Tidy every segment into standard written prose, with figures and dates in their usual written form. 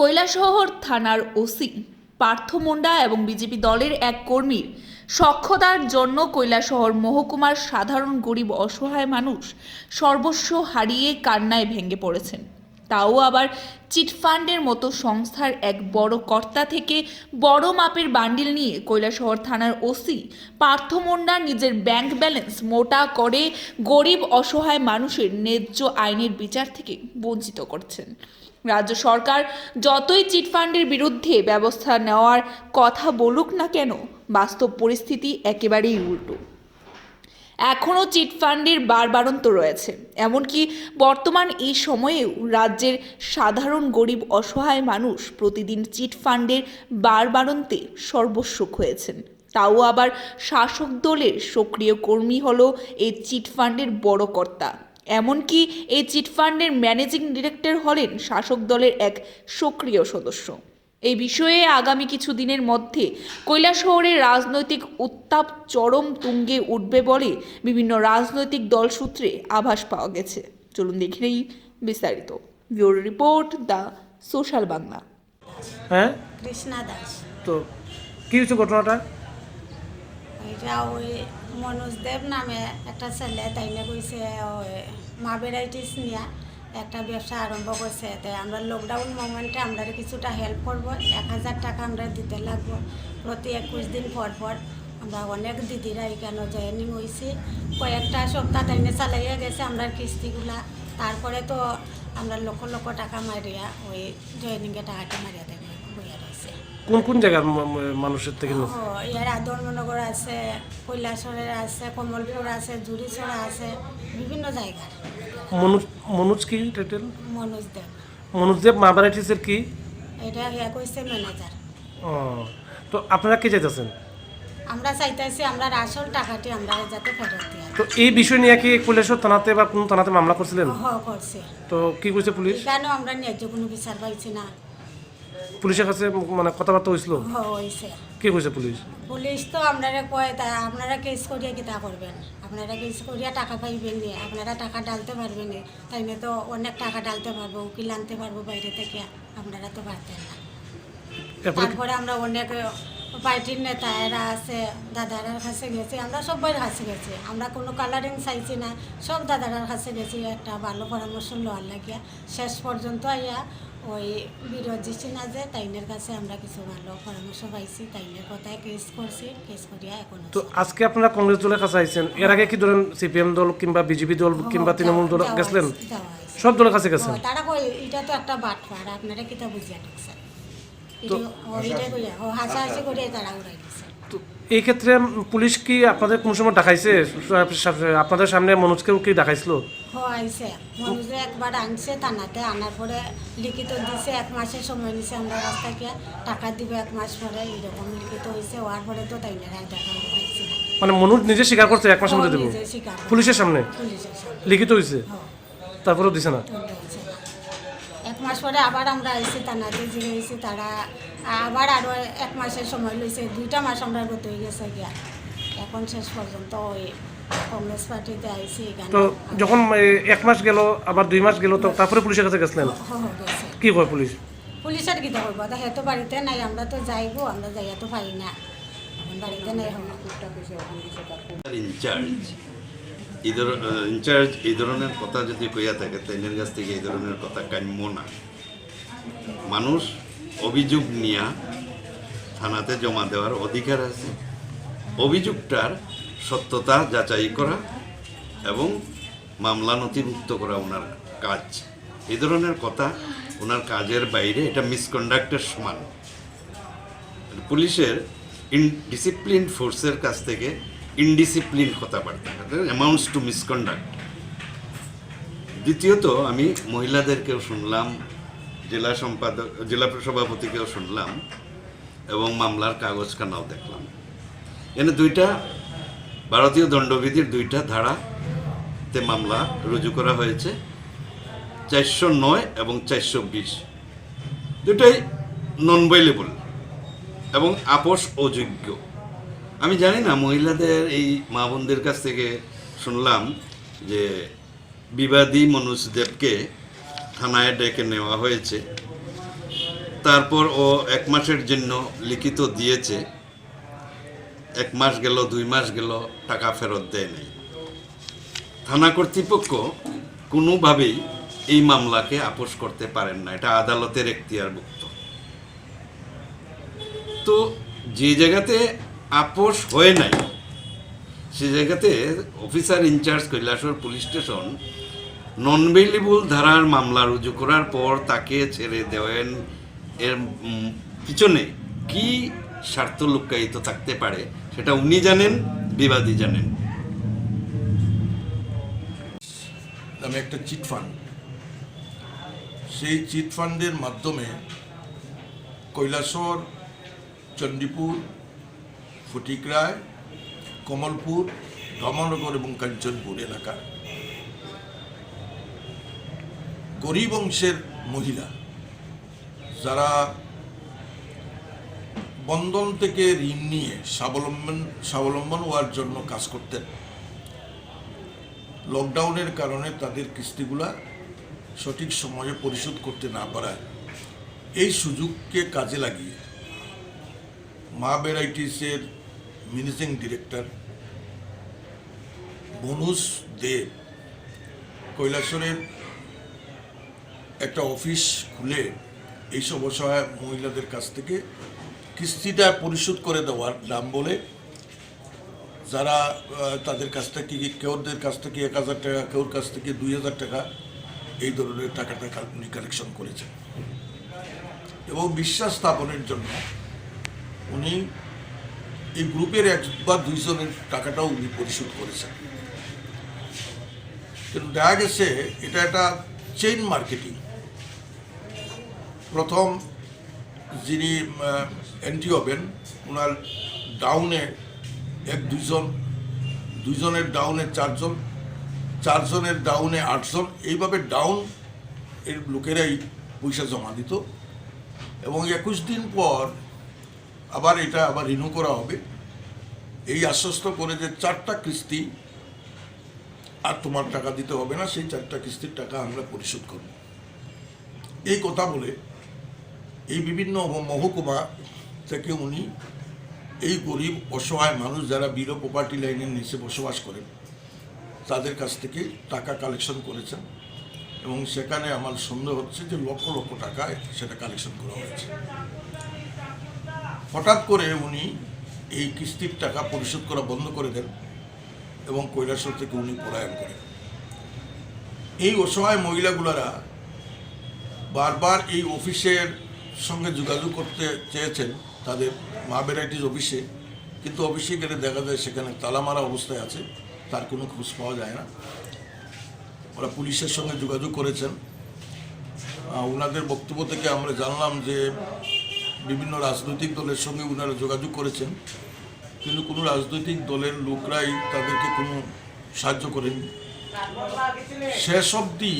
কৈলাসহর থানার ওসি পার্থ মুন্ডা এবং বিজেপি দলের এক কর্মীর সক্ষতার জন্য কৈলাসহর মহকুমার সাধারণ গরিব অসহায় মানুষ সর্বস্ব হারিয়ে কান্নায় ভেঙে পড়েছেন। তাও আবার চিটফান্ডের মতো সংস্থার এক বড় কর্তা থেকে বড় মাপের বান্ডিল নিয়ে কৈলাসহর থানার ওসি পার্থ মুন্ডা নিজের ব্যাংক ব্যালেন্স মোটা করে গরিব অসহায় মানুষের ন্যায্য আইনের বিচার থেকে বঞ্চিত করছেন। রাজ্য সরকার যতই চিটফান্ডের বিরুদ্ধে ব্যবস্থা নেওয়ার কথা বলুক না কেন, বাস্তব পরিস্থিতি একেবারেই উল্টো। এখনও চিটফান্ডের বাড়বাড়ন্ত রয়েছে। এমনকি বর্তমান এই সময়েও রাজ্যের সাধারণ গরিব অসহায় মানুষ প্রতিদিন চিটফান্ডের বাড়বাড়ন্তে সর্বস্ব হয়েছেন। তাও আবার শাসক দলের সক্রিয় কর্মী হলো এই চিটফান্ডের বড় কর্তা। এমনকি এই চিটফান্ডের ম্যানেজিং ডিরেক্টর হলেন শাসক দলের এক সক্রিয় সদস্য। এই বিষয়ে আগামী কিছু দিনের মধ্যে কৈলাসহরের রাজনৈতিক উত্তাপ চরম তুঙ্গে উঠবে বলে বিভিন্ন রাজনৈতিক দল সূত্রে আভাস পাওয়া গেছে। চলুন দেখে নেই বিস্তারিত। Bureau report, the social Bangla. হ্যাঁ, কৃষ্ণা দাস। তো কি হয়েছে ঘটনাটা? এটা ওই মনোজ দেব নামে একটা ছেলে তাইনে কইছে ওই মা ভ্যারাইটিস নিয়ে একটা ব্যবসা আরম্ভ করছে। তাই আমরা লকডাউন মোমেন্টে আমরা কিছুটা হেল্প করবো, 1000 টাকা আমরা দিতে লাগবো প্রতি 21 দিন পর পর। আমরা অনেক দিদিরা এখানে জয়েনিং হয়েছি, কয়েকটা সপ্তাহ তাইনে চালাইয়া গেছে আমরা কিস্তিগুলা। তারপরে তো আমরা লক্ষ লক্ষ টাকা মারিয়া ওই জয়েনিংয়ে টাকাটা মারিয়া দেবে বইয়া রয়েছে। কোন কোন জায়গার মানুষের থেকে নিয়েছে? ইয়ার ধর্মনগর আছে, কৈলাসহরের আছে, কমলপুর আছে, জুড়িছড়া আছে, বিভিন্ন জায়গার। মনোজ কি টাইটেল? মনোজ দেব। মনোজ দেব মা ভ্যারাইটিসের কি? এটা ইয়া কইছে ম্যানেজার। ও, তো আপনারা কি চাইতেছেন? আমরা চাইতেছি আমরা আসল টাকাটি আমরা যাতে ফেরত দিই। তো এই বিষয় নিয়ে কি কৈলাসহর থানাতে বা কোন থানাতে মামলা করছিলেন? করছে। তো কি কইছে পুলিশ? কেন আমরা ন্যায্য কোনো বিচার পাইছি না। পুলিশের কাছে মানে কথাবার্তা হয়েছিল? হয়েছে। কি কইছে পুলিশ? পুলিশ তো আপনারা কয় তা আপনারা কেস করিয়া কিতা করবেন, আপনারা কেস করিয়া টাকা পাইবেন নি, আপনারা টাকা ডালতে পারবেন নি। তাই নিয়ে তো অনেক টাকা ডালতে পারবো, উকিল আনতে পারবো বাইরে থেকে, আপনারা তো পারতেন না। তারপরে আমরা অনেক পার্টির নেতা এরা আছে, দাদারার কাছে গেছি, আমরা সবার কাছে গেছি, আমরা কোনো কালারিং চাইছি না, সব দাদারার কাছে গেছি একটা ভালো পরামর্শ লওয়ার লাগিয়া। শেষ পর্যন্ত আইয়া ওই বিরোধী না যে তাইনের কাছে আমরা কিছু ভালো পরামর্শ পাইছি, তাইনের কথায় কেস করছি, কেস করিয়া এখন। তো আজকে আপনারা কংগ্রেস দলের কাছে আইছেন, এর আগে কি ধরেন সিপিএম দল কিংবা বিজেপি দল কিংবা তৃণমূল দল গেছিলেন? সব দলের কাছে গেছেন? তারা কই এটা তো একটা বাটপার, আপনারা কিতা বুঝিয়া ঢুকছেন। হাসাহাসি করে তারা উড়াই দিচ্ছে। তো এই ক্ষেত্রে পুলিশ কি আপনাদের কোন সময় দেখাইছে? আপনাদের সামনে মনোজকেও কি দেখাইছিল? আইসে মনোজে একবার আনছে থানাতে, আনার পরে লিখিত দিছে, 1 মাসের সময় নিছে আমরা রাস্তাকে টাকা দিব 1 মাস পরে, এরকম লিখিত হয়েছে। হওয়ার পরে তো তাই না দেখা পাইছি না। মানে মনোজ নিজে স্বীকার করছে 1 মাসের মধ্যে দেবো পুলিশের সামনে? পুলিশের সামনে লিখিত হয়েছে, তারপরেও দিছে না। 1 মাস পরে আবার আমরা আইসি থানাতে জিরেছি, তারা আবার আরও 1 মাসের সময় লইছে। 2টা মাস আমরা গত হয়ে গেছে গিয়া। এখন শেষ পর্যন্ত ওই কংগ্রেস পার্টিতে আইসি এখানে। তো যখন 1 মাস গেল, আবার 2 মাস গেল, তো তারপরে পুলিশের কাছে গেছিলেন? গেছে। কি কয় পুলিশ? পুলিশের কী করবো, হেতো বাড়িতে নাই, আমরা তো যাইবো, আমরা যাইয়া তো পারি না, এখন বাড়িতে নাই। ইনচার্জ এই ধরনের কথা যদি কইয়া থাকে তাইনের কাছ থেকে এই ধরনের কথা কাম্য না। মানুষ অভিযোগ নিয়ে থানাতে জমা দেওয়ার অধিকার আছে, অভিযোগটার সত্যতা যাচাই করা এবং মামলা নথিভুক্ত করা ওনার কাজ। এই ধরনের কথা ওনার কাজের বাইরে, এটা মিসকন্ডাক্টের সমান। পুলিশের ডিসিপ্লিন ফোর্সের কাছ থেকে ইনডিসিপ্লিন কথাবার্তা অ্যামাউন্টস টু মিসকন্ডাক্ট। দ্বিতীয়ত আমি মহিলাদেরকেও শুনলাম, জেলা সভাপতিকেও শুনলাম এবং মামলার কাগজখানাও দেখলাম। এখানে 2টা ভারতীয় দণ্ডবিধির 2টা ধারাতে মামলা রুজু করা হয়েছে, 409 এবং 420। দুটাই নন বাইলেবল এবং আপোষ অযোগ্য। আমি জানি না, মহিলাদের এই মা বোনদের কাছ থেকে শুনলাম যে বিবাদী মনোজ দেবকে থানায় ডেকে নেওয়া হয়েছে তারপর ও 1 মাসের জন্য লিখিত দিয়েছে, 1 মাস গেল, 2 মাস গেল, টাকা ফেরত দেয় নাই। থানা কর্তৃপক্ষ কোনোভাবেই এই মামলাকে আপোস করতে পারেন না, এটা আদালতের এখতিয়ারভুক্ত। তো যে জায়গাতে আপোস হয় নাই সে জায়গাতে officer in-charge Kailashahar police station non bailable ধারার মামলা রুজু করার পর তাকে ছেড়ে দেওয়েন, এর পিছনে কি স্বার্থ লুক্কায়িত থাকতে পারে সেটা উনি জানেন, বিবাদী জানেন। নামে একটা চিট ফান্ড, সেই চিট ফান্ডের মাধ্যমে কৈলাসহর, চণ্ডীপুর, ফটিকরায়, কমলপুর, ধর্মনগর এবং কাঞ্চনপুর এলাকার গরিব অংশের মহিলা যারা বন্ধন থেকে ঋণ নিয়ে স্বাবলম্বন হওয়ার জন্য কাজ করতেন, লকডাউনের কারণে তাদের কিস্তিগুলা সঠিক সময়ে পরিশোধ করতে না পারায় এই সুযোগকে কাজে লাগিয়ে মা ভ্যারাইটিসের ম্যানেজিং ডিরেক্টর বনুজ দেব কৈলাসহরের একটা অফিস খুলে এইসব অসহায় মহিলাদের কাছ থেকে কিস্তিটা পরিশোধ করে দেওয়ার নাম বলে যারা তাদের কাছ থেকে কেউদের কাছ থেকে 1,000 টাকা, কেউর কাছ থেকে 2,000 টাকা এই ধরনের টাকাটা উনি কালেকশন করেছেন এবং বিশ্বাস স্থাপনের জন্য উনি এই গ্রুপের 1 বা 2 জনের টাকাটাও উনি পরিশোধ করেছেন। কিন্তু দেখা গেছে এটা একটা চেইন মার্কেটিং। প্রথম যিনি এন্ট্রি হবেন ওনার ডাউনে 1-2 জন, 2 জনের ডাউনে 4 জন, 4 জনের ডাউনে 8 জন, এইভাবে ডাউন এর লোকেরাই পয়সা জমা দিত এবং 21 দিন পর আবার এটা আবার রিনিউ করা হবে, এই আশ্বস্ত করে যে 4টা কিস্তি আর তোমার টাকা দিতে হবে না, সেই 4টা কিস্তির টাকা আমরা পরিশোধ করব। এই কথা বলে এই বিভিন্ন মহকুমা থেকে উনি এই গরিব অসহায় মানুষ যারা বিলো প্রপার্টি লাইনের নিচে বসবাস করেন তাদের কাছ থেকে টাকা কালেকশন করেছেন এবং সেখানে আমার সন্দেহ হচ্ছে যে লক্ষ লক্ষ টাকায় সেটা কালেকশন করা হয়েছে। হঠাৎ করে উনি এই কিস্তির টাকা পরিশোধ করা বন্ধ করে দেন এবং কৈলাসহর থেকে উনি পলায়ন করেন। এই অসহায় মহিলাগুলারা বারবার এই অফিসের সঙ্গে যোগাযোগ করতে চেয়েছেন, তাদের মা ভ্যারাইটিস অফিসে, কিন্তু অফিসে গেলে দেখা যায় সেখানে তালা মারা অবস্থায় আছে, তার কোনো খোঁজ পাওয়া যায় না। ওরা পুলিশের সঙ্গে যোগাযোগ করেছেন। ওনাদের বক্তব্য থেকে আমরা জানলাম যে বিভিন্ন রাজনৈতিক দলের সঙ্গে ওনারা যোগাযোগ করেছেন, কিন্তু কোনো রাজনৈতিক দলের লোকরাই তাদেরকে কোনো সাহায্য করেননি। শেষ অবধি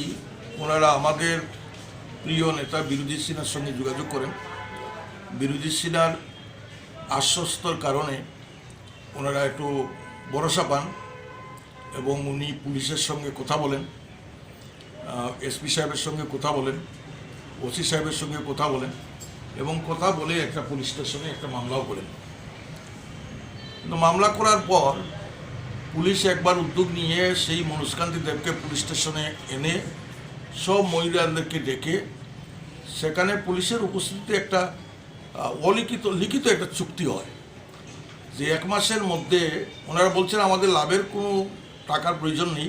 ওনারা আমাদের প্রিয় নেতা বিরোধী সিনহার সঙ্গে যোগাযোগ করেন। বিরোধী সিনহার আশ্বস্তর কারণে ওনারা একটু ভরসা পান এবং উনি পুলিশের সঙ্গে কথা বলেন, এসপি সাহেবের সঙ্গে কথা বলেন, ওসি সাহেবের সঙ্গে কথা বলেন এবং কথা বলে একটা পুলিশ স্টেশনে একটা মামলাও করেন। কিন্তু মামলা করার পর পুলিশ একবার উদ্যোগ নিয়ে সেই মনুষ্কান্তি দেবকে পুলিশ স্টেশনে এনে সব মহিলাদেরকে ডেকে সেখানে পুলিশের উপস্থিতিতে একটা লিখিত একটা চুক্তি হয় যে 1 মাসের মধ্যে ওনারা বলছেন আমাদের লাভের কোনো টাকার প্রয়োজন নেই,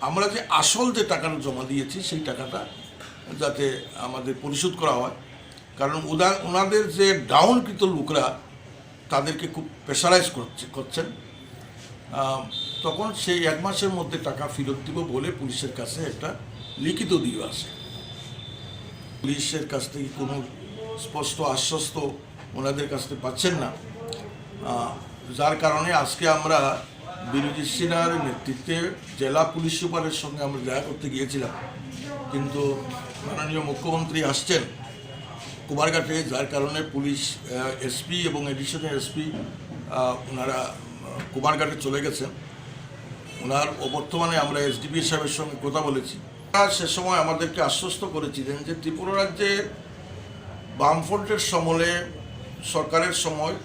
আমরা যে আসল যে টাকাটা জমা দিয়েছি সেই টাকাটা যাতে আমাদের পরিশোধ করা হয়, কারণ ওনাদের যে ডাউনকৃত লোকরা তাদেরকে খুব প্রেশারাইজ করছেন। তখন সেই 1 মাসের মধ্যে টাকা ফেরত দিব বলে পুলিশের কাছে একটা লিখিত দিয়ে আসে। পুলিশের কাছ থেকে কোনো স্পষ্ট আশ্বস্ত ওনাদের কাছ থেকে পাচ্ছেন না, যার কারণে আজকে আমরা বিরোধী সিনহার নেতৃত্বে জেলা পুলিশ সুপারের সঙ্গে আমরা দেখা করতে গিয়েছিলাম, কিন্তু মাননীয় মুখ্যমন্ত্রী আসছেন কুমারঘাটে, যার কারণে পুলিশ এসপি এবং এডিশনাল এসপি ওনারা কুমারঘাটে চলে গেছেন। ওনার বর্তমানে আমরা এসডিপি সাহেবের সঙ্গে কথা বলেছি। সে সময় আমাদেরকে আশ্বস্ত করেছিলেন যে ত্রিপুরা রাজ্যে বামফ্রন্টের সমলে সরকারের সময়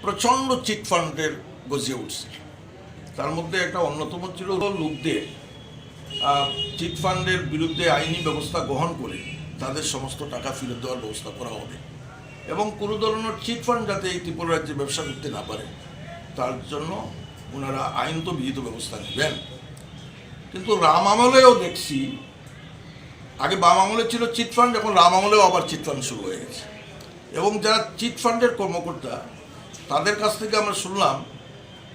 প্রচণ্ড চিটফান্ডের গজিয়ে উঠছে। তার মধ্যে একটা অন্যতম ছিল লোকদের চিটফান্ডের বিরুদ্ধে আইনি ব্যবস্থা গ্রহণ করে তাদের সমস্ত টাকা ফেরত দেওয়ার ব্যবস্থা করা হবে এবং কোনো ধরনের চিটফান্ড যাতে এই ত্রিপুরা রাজ্যে ব্যবসা করতে না পারে তার জন্য ওনারা আইন তো বিহিত ব্যবস্থা নেবেন। কিন্তু রাম আমলেও দেখছি, আগে বাম আমলে ছিল চিটফান্ড, এখন রাম আমলেও আবার চিটফান্ড শুরু হয়ে গেছে এবং যারা চিটফান্ডের কর্মকর্তা তাদের কাছ থেকে আমরা শুনলাম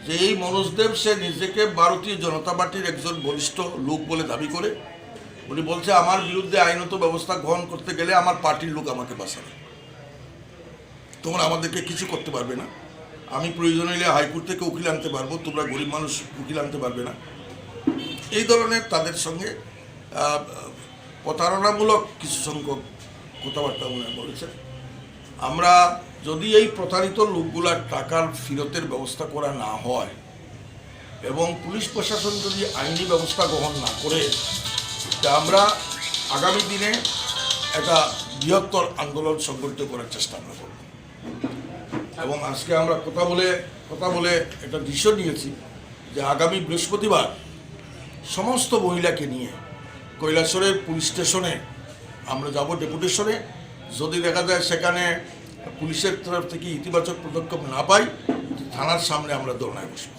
যে এই মনোজ দেব সে নিজেকে ভারতীয় জনতা পার্টির একজন বলিষ্ঠ লোক বলে দাবি করে। উনি বলছে আমার বিরুদ্ধে আইনত ব্যবস্থা গ্রহণ করতে গেলে আমার পার্টির লোক আমাকে বাঁচাবে, তোমরা আমাদেরকে কিছু করতে পারবে না, আমি প্রয়োজন হলে হাইকোর্ট থেকে উকিল আনতে পারবো, তোমরা গরিব মানুষ উকিল আনতে পারবে না। এই ধরনের তাদের সঙ্গে প্রতারণামূলক কিছু সংখ্যক কথাবার্তা উনি বলেছেন। আমরা যদি এই প্রতারিত লোকগুলার টাকার ফেরতের ব্যবস্থা করা না হয় এবং পুলিশ প্রশাসন যদি আইনি ব্যবস্থা গ্রহণ না করে, তা আমরা আগামী দিনে একটা বৃহত্তর আন্দোলন সংগঠিত করার চেষ্টা আমরা করব। এবং আজকে আমরা কথা বলে একটা ডিসিশন নিয়েছি যে আগামী বৃহস্পতিবার সমস্ত মহিলাকে নিয়ে কৈলাসহরের পুলিশ স্টেশনে আমরা যাব ডেপুটেশনে। যদি দেখা যায় সেখানে পুলিশের তরফ থেকে ইতিবাচক পদক্ষেপ না পাই, থানার সামনে আমরা ধর্নায় বসব।